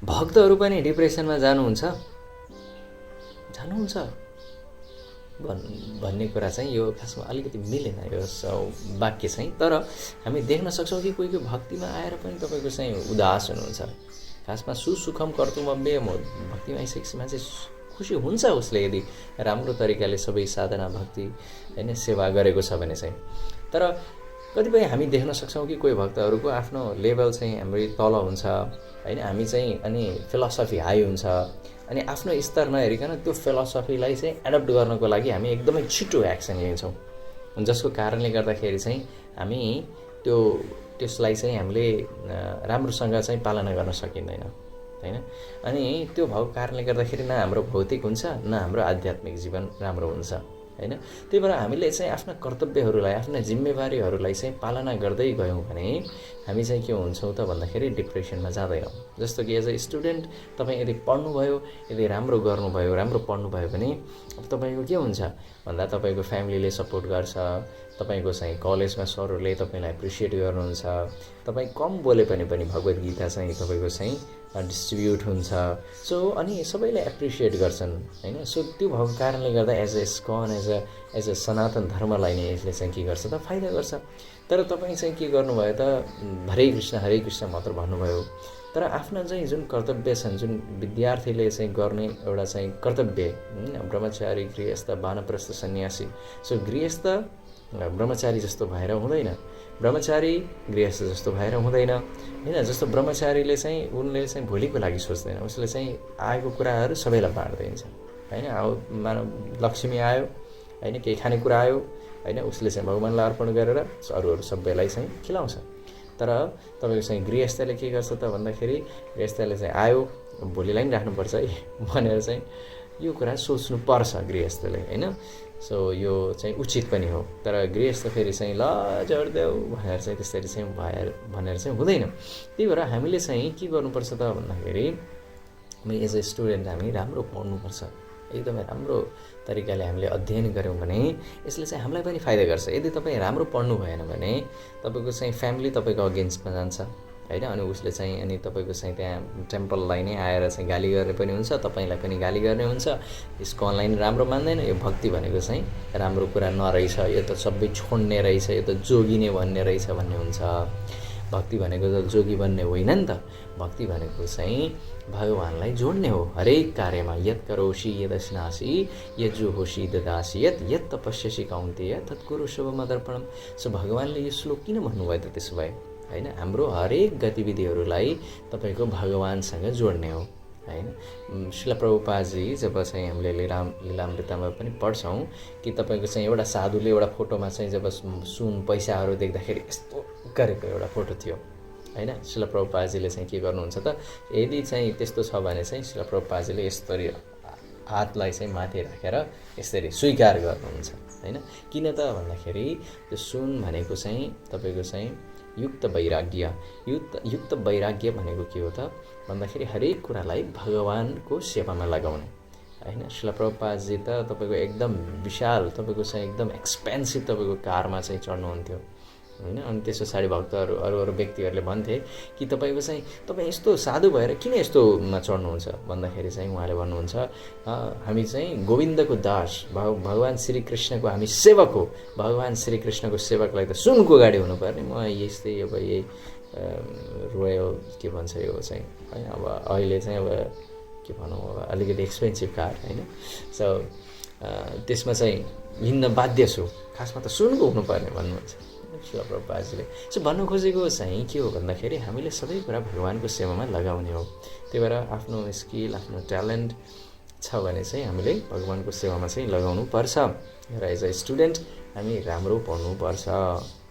भक्तहरू पनि डिप्रेसनमा जानुहुन्छ भन्ने कुरा चाहिँ यो खासमा अलिकति मिलेन यो वाक्य चाहिँ। तर हामी देख्न सक्छौँ कि कोही कोही भक्तिमा आएर पनि तपाईँको चाहिँ उदास हुनुहुन्छ। खासमा सुसुखम कर्तुमव्य भक्तिमा आइसकेपछि मान्छे खुसी हुन्छ उसले यदि राम्रो तरिकाले सबै साधना भक्ति हैन सेवा गरेको छ भने चाहिँ। तर कतिपय हामी देख्न सक्छौँ कि कोही भक्तहरूको आफ्नो लेभल चाहिँ हाम्रो तल हुन्छ हैन, हामी चाहिँ अनि फिलोसफी हाई हुन्छ अनि आफ्नो स्तर नहेरिकन त्यो फिलोसफीलाई चाहिँ एडप्ट गर्नको लागि हामी एकदमै छिटो एक्सन लिन्छौँ, जसको कारणले गर्दाखेरि चाहिँ हामी त्यसलाई चाहिँ हामीले राम्रोसँग चाहिँ पालना गर्न सकिँदैन हैन। अनि त्यो भएको कारणले गर्दाखेरि न हाम्रो भौतिक हुन्छ न हाम्रो आध्यात्मिक जीवन राम्रो हुन्छ हैन। त्यही भएर हामीले चाहिँ आफ्ना कर्तव्यहरूलाई आफ्ना जिम्मेवारीहरूलाई चाहिँ पालना गर्दै गयौँ भने हामी चाहिँ के हुन्छौँ त भन्दाखेरि डिप्रेसनमा जाँदैनौँ। जस्तो कि एज अ स्टुडेन्ट तपाईँ यदि पढ्नुभयो, यदि राम्रो गर्नुभयो, राम्रो पढ्नुभयो भने अब तपाईँको के हुन्छ भन्दा तपाईँको फ्यामिलीले सपोर्ट गर्छ, तपाईँको चाहिँ कलेजमा सरहरूले तपाईँलाई एप्रिसिएट गर्नुहुन्छ, तपाईँ कम बोले पनि भगवद्गीता चाहिँ तपाईँको चाहिँ डिस्ट्रिब्युट हुन्छ। सो अनि सबैले एप्रिसिएट गर्छन् हैन। सो त्यो भएको कारणले गर्दा as a ISKCON as a Sanatan धर्मलाई नै यसले चाहिँ के गर्छ त फाइदा गर्छ। तर तपाईँ चाहिँ के गर्नुभयो त हरे कृष्ण मात्र भन्नुभयो, तर आफ्ना चाहिँ जुन कर्तव्य छन्, जुन विद्यार्थीले चाहिँ गर्ने एउटा चाहिँ कर्तव्य ब्रह्मचारी गृहस्थ वानप्रस्थ सन्यासी। सो गृहस्थ ब्रह्मचारी जस्तो भएर हुँदैन, ब्रह्मचारी गृहस्थ जस्तो भएर हुँदैन हैन। जस्तो ब्रह्मचारीले चाहिँ उनले चाहिँ भोलिको लागि सोच्दैन, उसले चाहिँ आएको कुराहरू सबैलाई बाँड्दिन्छ हैन। अब मानव लक्ष्मी आयो हैन, केही खानेकुरा आयो हैन, उसले चाहिँ भगवान्लाई अर्पण गरेर अरूहरू सबैलाई चाहिँ खिलाउँछ। तर तपाईँको चाहिँ गृहस्थले के गर्छ त भन्दाखेरि गृहस्थले चाहिँ आयो भोलिलाई पनि राख्नुपर्छ है भनेर चाहिँ यो कुरा सोच्नु पर्छ गृहस्थले हैन। सो यो चाहिँ उचित पनि हो। तर गृहस्थ फेरि चाहिँ ल जोड्देऊ भनेर चाहिँ त्यसरी चाहिँ भनेर चाहिँ हुँदैन। त्यही भएर हामीले चाहिँ के गर्नुपर्छ त भन्दाखेरि एज अ स्टुडेन्ट हामी राम्रो पढ्नुपर्छ, एकदमै राम्रो तरिकाले हामीले अध्ययन गऱ्यौँ भने यसले चाहिँ हामीलाई पनि फाइदा गर्छ। यदि तपाईँ राम्रो पढ्नु भएन भने तपाईँको चाहिँ फ्यामिली तपाईँको अगेन्स्टमा जान्छ हैन। अनि उसले चाहिँ अनि तपाईँको चाहिँ त्यहाँ टेम्पललाई नै आएर चाहिँ गाली गर्ने पनि हुन्छ, तपाईँलाई पनि गाली गर्ने हुन्छ। यसको अनलाइन राम्रो मान्दैन, यो भक्ति भनेको चाहिँ राम्रो कुरा नरहेछ, यो त सबै छोड्ने रहेछ, यो त जोगिने भन्ने रहेछ भन्ने हुन्छ। भक्ति भनेको त जोगी बन्ने होइन नि त, भक्ति भनेको चाहिँ भगवान्लाई जोड्ने हो। हरेक कार्यमा यत् करोषि यदश्नासि यज्जुहोषि ददासि यत् तपस्यसि कौन्तेय तत्कुरु शुभमदर्पणम्। सो भगवान्ले यो श्लोक किन भन्नुभयो त त्यसो भए हैन? हाम्रो हरेक गतिविधिहरूलाई तपाईँको भगवान्सँग जोड्ने हो हैन। श्रील प्रभुपादजी जब चाहिँ हामीले लीलामृतमा पनि पढ्छौँ कि तपाईँको चाहिँ एउटा साधुले एउटा फोटोमा चाहिँ जब सुन पैसाहरू देख्दाखेरि यस्तो गरेको एउटा फोटो थियो हैन। श्रील प्रभुपादजीले चाहिँ के गर्नुहुन्छ त, यदि चाहिँ त्यस्तो छ भने चाहिँ श्रील प्रभुपादजीले यसरी हातलाई चाहिँ माथि राखेर यसरी स्वीकार गर्नुहुन्छ हैन। किन त भन्दाखेरि त्यो सुन भनेको चाहिँ तपाईँको चाहिँ युक्त वैराग्य भनेको के हो त भन्दाखेरि हरेक कुरालाई भगवानको सेवामा लगाउने हैन। श्रील प्रभुपादजी त तपाईँको एकदम विशाल तपाईँको चाहिँ एकदम एक्सपेन्सिभ तपाईँको कारमा चाहिँ चढ्नुहुन्थ्यो हैन। अनि त्यस पछाडि भक्तहरू अरू व्यक्तिहरूले भन्थे कि तपाईँको चाहिँ तपाईँ यस्तो साधु भएर किन यस्तोमा चढ्नुहुन्छ भन्दाखेरि चाहिँ उहाँले भन्नुहुन्छ हामी चाहिँ गोविन्दको दास भगवान् श्रीकृष्णको हामी सेवक हो। भगवान् श्रीकृष्णको सेवकलाई त सुनको गाडी हुनुपर्ने, म यस्तै अब यही रोयल के भन्छ यो चाहिँ है। अब अहिले चाहिँ अब के भनौँ अब अलिकति एक्सपेन्सिभ कार होइन। सो त्यसमा चाहिँ हिँड्न बाध्य छु, खासमा त सुनको हुनुपर्ने भन्नुहुन्छ श्रील प्रभुपादजीले। सो भन्नु खोजेको चाहिँ के हो भन्दाखेरि हामीले सबै कुरा भगवानको सेवामा लगाउने हो। त्यही भएर आफ्नो स्किल आफ्नो ट्यालेन्ट छ भने चाहिँ हामीले भगवानको सेवामा चाहिँ लगाउनु पर्छ। र एज अ स्टुडेन्ट हामी राम्रो पढ्नुपर्छ।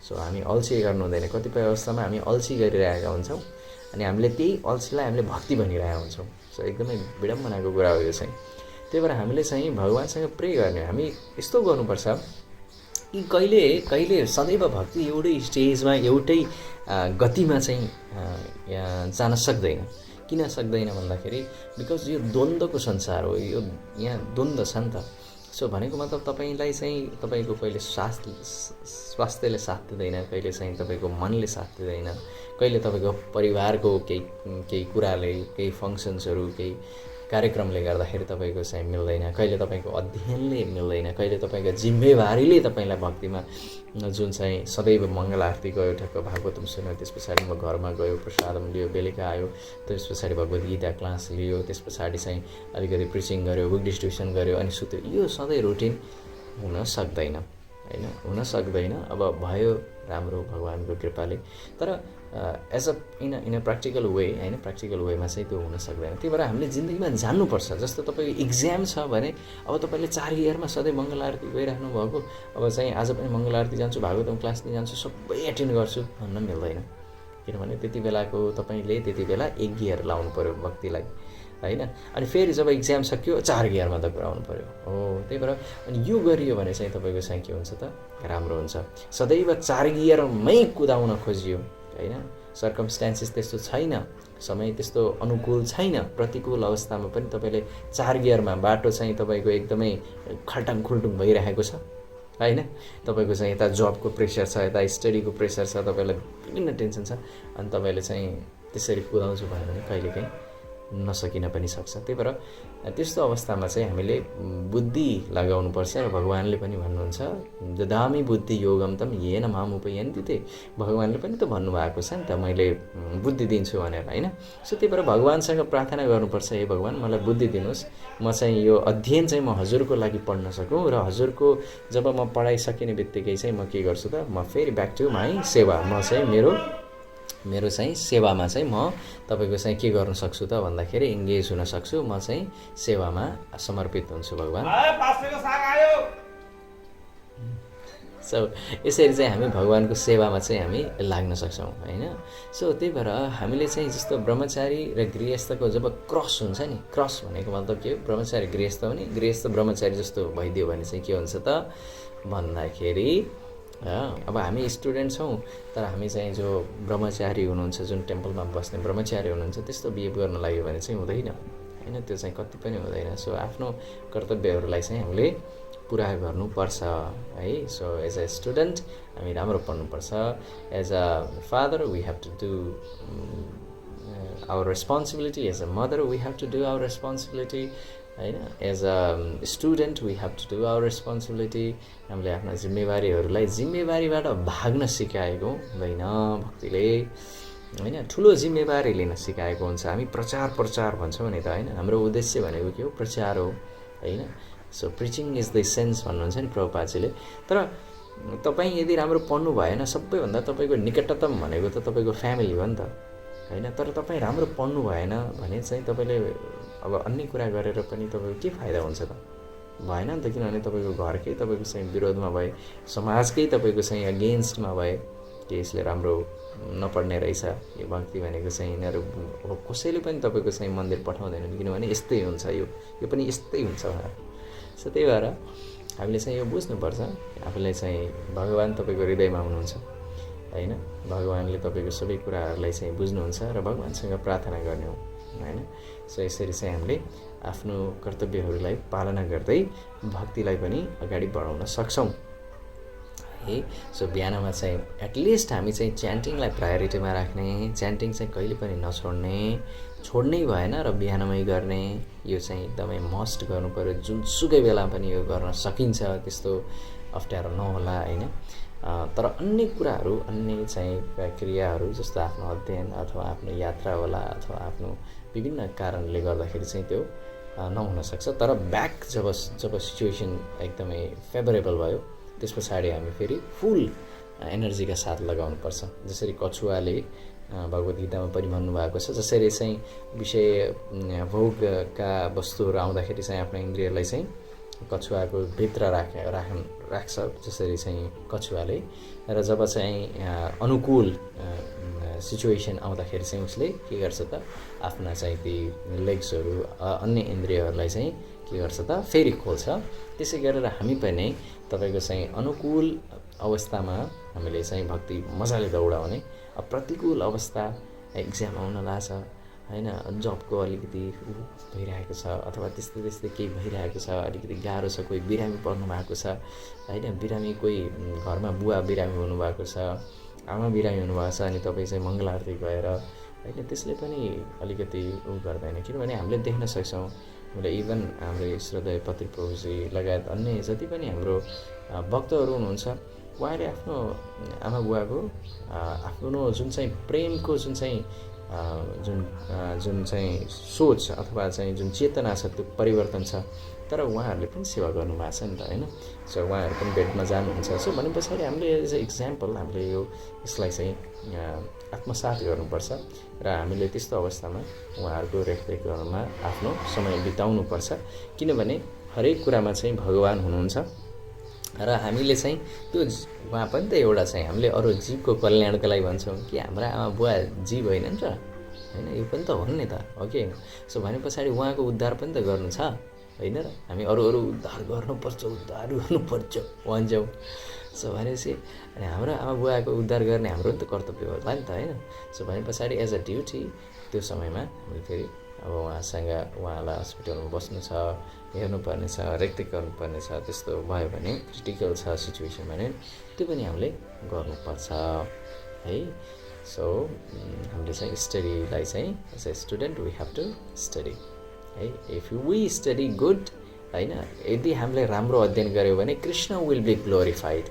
सो हामी अल्छी गर्नु हुँदैन। कतिपय अवस्थामा हामी अल्छी गरिरहेका हुन्छौँ अनि हामीले त्यही अल्छीलाई हामीले भक्ति भनिरहेका हुन्छौँ। सो एकदमै विडम्बनाको कुरा हो यो चाहिँ। त्यही भएर हामीले चाहिँ भगवानसँग प्रे गर्ने, हामी यस्तो गर्नुपर्छ कि कहिले सदैव भक्ति एउटै स्टेजमा एउटै गतिमा चाहिँ जान सक्दैन। किन सक्दैन भन्दाखेरि बिकज यो द्वन्द्वको संसार हो, यो यहाँ द्वन्द्व छ नि त सो भनेको मतलब तपाईलाई चाहिँ तपाईको कहिले स्वास्थ्यले साथ दिँदैन, कहिले चाहिँ तपाईको मनले साथ दिँदैन, कहिले तपाईको परिवारको केही कुराले, केही फङ्सन्सहरू, केही कार्यक्रमले गर्दाखेरि तपाईको चाहिँ मिल्दैन, कहिले तपाईको अध्ययनले मिल्दैन, कहिले तपाईको जिम्मेवारीले तपाईलाई भक्तिमा जुन चाहिँ सदैव मङ्गल आरती गयो, ठ्याक्क भागवतम सुन्यो, त्यस पछाडि म घरमा गयो, प्रसादम लियो, बेलुका आयो, त्यस पछाडि भगवद्गीता क्लास लियो, त्यस पछाडि चाहिँ अलिकति प्रिचिङ गर्यो, बुक डिस्ट्रिब्युसन गर्यो अनि सुत्यो। यो सधैँ रुटिन हुन सक्दैन हैन, हुन सक्दैन। अब भयो राम्रो भगवानको कृपाले, तर as a in a practical way हैन, प्र्याक्टिकल वेमा चाहिँ त्यो हुन सक्दैन। त्यही भएर हामीले जिन्दगीमा जान्नुपर्छ। जस्तो तपाईँको इक्जाम छ भने अब तपाईँले 4 इयरमा सधैँ मङ्गल आरती गइराख्नु भएको, अब चाहिँ आज पनि मङ्गल आरती जान्छु, भागवतम क्लास नि जान्छु, सबै एटेन्ड गर्छु भन्न मिल्दैन। किनभने त्यति बेलाको तपाईँले त्यति बेला 1 गियर लाउनु पऱ्यो भक्तिलाई हैन, अनि फेरि जब इक्जाम सक्यो 4 गियरमा त पुऱ्याउनु पऱ्यो हो। त्यही भएर अनि यो गरियो भने चाहिँ तपाईँको चाहिँ के हुन्छ त, राम्रो हुन्छ। सदैव 4 गियरमै कुदाउन खोजियो हैन, सर्कमस्टान्सेस त्यस्तो छैन, समय त्यस्तो अनुकूल छैन, प्रतिकूल अवस्थामा पनि तपाईँले 4 गियरमा बाटो चाहिँ तपाईँको एकदमै खल्टाङ खुल्टुङ भइरहेको छ हैन, तपाईँको चाहिँ यता जबको प्रेसर छ, यता स्टडीको प्रेसर छ, तपाईँलाई विभिन्न टेन्सन छ, अनि तपाईँले चाहिँ त्यसरी कुदाउँछु भन्यो भने कहिलेकाहीँ नसकिन पनि सक्छ। त्यही भएर त्यस्तो अवस्थामा चाहिँ हामीले बुद्धि लगाउनुपर्छ र भगवानले पनि भन्नुहुन्छ ददामि बुद्धि योगम तम येन माम उपयन्ति ते, भगवानले पनि त भन्नुभएको छ नि त मैले बुद्धि दिन्छु भनेर हैन। सो त्यही भएर भगवानसँग प्रार्थना गर्नुपर्छ, हे भगवान मलाई बुद्धि दिनुहोस्, म चाहिँ यो अध्ययन चाहिँ म हजुरको लागि पढ्न सकूँ, र हजुरको जब म पढाइ सकिने बित्तिकै चाहिँ म के गर्छु त, म फेरि ब्याक टु माई सेवा, म चाहिँ मेरो चाहिँ सेवामा चाहिँ म तपाईको चाहिँ के गर्न सक्छु त भन्दाखेरि इङ्गेज हुन सक्छु, म चाहिँ सेवामा समर्पित हुन्छु भगवान। सो यसरी चाहिँ हामी भगवानको सेवामा चाहिँ हामी लाग्न सक्छौँ हैन। सो त्यही भएर हामीले चाहिँ जस्तो ब्रह्मचारी र गृहस्थको जब क्रस हुन्छ नि, क्रस भनेको मतलब के हो, ब्रह्मचारी गृहस्थ भने गृहस्थ ब्रह्मचारी जस्तो भइदियो भने चाहिँ के हुन्छ त भन्दाखेरि अब हामी स्टुडेन्ट छौँ, तर हामी चाहिँ जो ब्रह्मचारी हुनुहुन्छ, जुन टेम्पलमा बस्ने ब्रह्मचारी हुनुहुन्छ, त्यस्तो बिहेभ गर्न लाग्यो भने चाहिँ हुँदैन हैन, त्यो चाहिँ कति पनि हुँदैन। सो आफ्नो कर्तव्यहरूलाई चाहिँ हामीले पुरा गर्नुपर्छ है। सो एज अ स्टुडेन्ट हामी राम्रो पढ्नुपर्छ, as a father we have to do our responsibility, as a mother we have to do our responsibility हैन, as a student we have to do our responsibility. हामीले आफ्ना जिम्मेवारीबाट भाग्न सिकाएको हुँदैन भक्तिले हैन, ठुलो जिम्मेवारी लिन सिकाएको हुन्छ। हामी प्रचार भन्छौँ नि त हैन, हाम्रो उद्देश्य भनेको के हो, प्रचार हो हैन। So preaching is the sense भन्नुहुन्छ नि प्रभुपादजीले। तर तपाईँ यदि राम्रो पढ्नु भएन, सबैभन्दा तपाईँको निकटतम भनेको त तपाईँको फ्यामिली हो नि त हैन, तर तपाईँ राम्रो पढ्नु भएन भने चाहिँ तपाईँले अब अन्य कुरा गरेर पनि तपाईँको के फाइदा हुन्छ त, भएन नि त। किनभने तपाईँको घरकै तपाईँको चाहिँ विरोधमा भए, समाजकै तपाईँको चाहिँ अगेन्स्टमा भए कि यसले राम्रो नपढ्ने रहेछ, यो भक्ति भनेको चाहिँ यिनीहरू कसैले पनि तपाईँको चाहिँ मन्दिर पठाउँदैनन्, किनभने यस्तै हुन्छ, यो पनि यस्तै हुन्छ भनेर। सो त्यही भएर हामीले चाहिँ यो बुझ्नुपर्छ, आफूलाई चाहिँ भगवान तपाईँको हृदयमा हुनुहुन्छ हैन, भगवानले तपाईँको सबै कुराहरूलाई चाहिँ बुझ्नुहुन्छ र भगवानसँग प्रार्थना गर्ने हो हैन। सो यसरी चाहिँ हामीले आफ्नो कर्तव्यहरूलाई पालना गर्दै भक्तिलाई पनि अगाडि बढाउन सक्छौँ है। सो बिहानमा चाहिँ एटलिस्ट हामी चाहिँ च्यान्टिङलाई प्रायोरिटीमा राख्ने, च्यान्टिङ चाहिँ कहिले पनि छोड्नै भएन र बिहानमै गर्ने, यो चाहिँ एकदमै मस्ट गर्नु पर्यो। जुनसुकै बेला पनि यो गर्न सकिन्छ, त्यस्तो अप्ठ्यारो नहोला हैन। तर अन्य कुराहरू, अन्य चाहिँ क्रियाहरू जस्तो आफ्नो अध्ययन अथवा आफ्नो यात्रा होला अथवा आफ्नो विभिन्न कारणले गर्दाखेरि चाहिँ त्यो नहुन सक्छ। तर ब्याक जब सिचुएसन एकदमै फेभरेबल भयो, त्यस पछाडि हामी फेरि फुल एनर्जीका साथ लगाउनुपर्छ। जसरी कछुवाले भगवद्गीतामा पनि भन्नुभएको छ, जसरी चाहिँ विषय भोगका वस्तुहरू आउँदाखेरि चाहिँ आफ्नो इन्द्रियलाई चाहिँ कछुवाको भित्र राख्छ, जसरी चाहिँ कछुवाले, र जब चाहिँ अनुकूल सिचुएसन आउँदाखेरि चाहिँ उसले के गर्छ त, आफ्ना चाहिँ ती लेग्सहरू अन्य इन्द्रियहरूलाई चाहिँ के गर्छ त, फेरि खोल्छ। त्यसै गरेर हामी पनि तपाईँको चाहिँ अनुकूल अवस्थामा हामीले चाहिँ भक्ति मजाले दौडाउने, प्रतिकूल अवस्था इक्जाम आउन लाग्छ हैन, जबको अलिकति भइरहेको छ अथवा त्यस्तै केही भइरहेको छ, अलिकति गाह्रो छ, कोही बिरामी पर्नु भएको छ हैन, बिरामी कोही घरमा बुवा बिरामी हुनुभएको छ, आमा बिरामी हुनुभएको छ, अनि तपाईँ चाहिँ मङ्गल आरती गएर हैन, त्यसले पनि अलिकति गर्दैन। किनभने हामीले देख्न सक्छौँ, हामीले इभन हाम्रो श्रद्धेय पत्री प्रभुजी लगायत अन्य जति पनि हाम्रो भक्तहरू हुनुहुन्छ, उहाँले आफ्नो आमा बुवाको आफ्नो जुन चाहिँ प्रेमको जुन चाहिँ जुन चाहिँ सोच अथवा चाहिँ जुन चेतना छ त्यो परिवर्तन छ, तर उहाँहरूले पनि सेवा गर्नुभएको छ नि त हैन। सो उहाँहरू पनि बेडमा जानुहुन्छ। सो भने पछाडि हामीले एज अ इक्जाम्पल हामीले यसलाई चाहिँ आत्मसात गर्नुपर्छ र हामीले त्यस्तो अवस्थामा उहाँहरूको रेखदेख गर्नमा आफ्नो समय बिताउनुपर्छ। किनभने हरेक कुरामा चाहिँ भगवान हुनुहुन्छ र हामीले चाहिँ त्यो उहाँ पनि त एउटा चाहिँ हामीले अरू जीवको कल्याणको लागि भन्छौँ कि हाम्रा आमा बुवा जीव होइनन् र हैन, यो पनि त हो नि त, हो कि होइन। सो भने पछाडि उहाँको उद्धार पनि त गर्नु छ होइन र, हामी अरू उद्धार गर्नुपर्छ भन्छौँ। सो भनेपछि अनि हाम्रो आमा बुवाको उद्धार गर्ने हाम्रो नि त कर्तव्य होला नि त होइन। सो भने पछाडि एज अ ड्युटी त्यो समयमा हामीले फेरि अब उहाँलाई हस्पिटलमा बस्नु छ, हेर्नुपर्ने छ, रेखदेख गर्नुपर्ने छ, त्यस्तो भयो भने क्रिटिकल छ सिचुएसन भने त्यो पनि हामीले गर्नुपर्छ है। सो हामीले चाहिँ स्टडीलाई चाहिँ as a student we have to study है। इफ वी स्टडी गुड हैन, यदि हामीले राम्रो अध्ययन गऱ्यौँ भने कृष्ण विल बी ग्लोरिफाइड,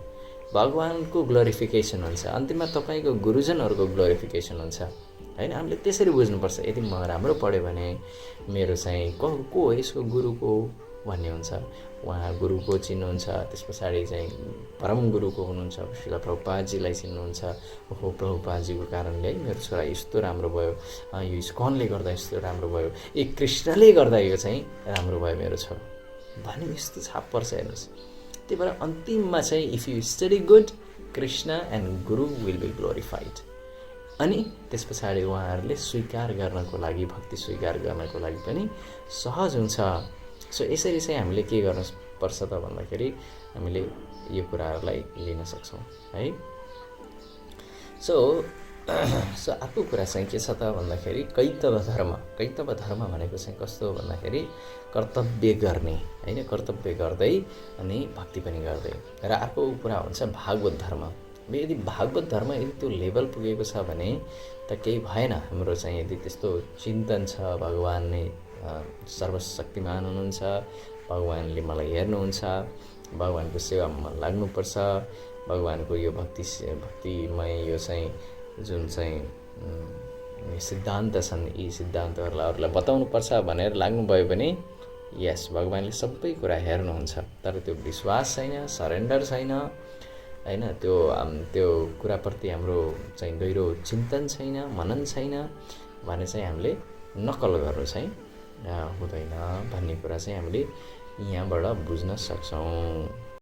भगवानको ग्लोरिफिकेसन हुन्छ, अन्तिममा तपाईँको गुरुजनहरूको ग्लोरिफिकेसन हुन्छ हैन। हामीले त्यसरी बुझ्नुपर्छ। यदि म राम्रो पढ्यो भने मेरो चाहिँ को हो यसको गुरु को भन्ने हुन्छ, उहाँ गुरुको चिन्नुहुन्छ, त्यस पछाडि चाहिँ परम गुरुको हुनुहुन्छ, श्रील प्रभुपादजीलाई चिन्नुहुन्छ, ओहो प्रभुपादजीको कारणले है मेरो छोरा यस्तो राम्रो भयो, यो इस्कनले गर्दा यस्तो राम्रो भयो, कृष्णले गर्दा यो चाहिँ राम्रो भयो मेरो छोरा भन्ने यस्तो छाप पर्छ हेर्नुहोस्। त्यही भएर अन्तिममा चाहिँ if you study good Krishna and Guru will be glorified. अनि त्यस पछाडि उहाँहरूले स्वीकार गर्नको लागि, भक्ति स्वीकार गर्नको लागि पनि सहज हुन्छ। सो यसरी चाहिँ हामीले के गर्नुपर्छ त भन्दाखेरि हामीले यो कुराहरूलाई लिन सक्छौँ है। सो अर्को कुरा चाहिँ के छ त भन्दाखेरि कैतव धर्म भनेको चाहिँ कस्तो हो भन्दाखेरि कर्तव्य गर्ने हैन, कर्तव्य गर्दै अनि भक्ति पनि गर्दै। र अर्को कुरा हुन्छ भागवत धर्म। यदि भागवत धर्म यदि त्यो लेभल पुगेको छ भने त केही भएन। हाम्रो चाहिँ यदि त्यस्तो चिन्तन छ, भगवान नै सर्वशक्तिमान हुनुहुन्छ, भगवानले मलाई हेर्नुहुन्छ, भगवानको सेवामा लाग्नुपर्छ, भगवानको यो भक्तिमय यो चाहिँ जुन चाहिँ सिद्धान्त छन्, यी सिद्धान्तहरूलाई अरूलाई बताउनुपर्छ भनेर लाग्नुभयो भने यस भगवानले सबै कुरा हेर्नुहुन्छ। तर त्यो विश्वास छैन, सरेन्डर छैन हैन, त्यो कुराप्रति हाम्रो चाहिँ गहिरो चिन्तन छैन, मनन छैन भने चाहिँ हामीले नक्कल गर्नु चाहिँ हुँदैन भन्ने कुरा चाहिँ हामीले यहाँबाट बुझ्न सक्छौँ।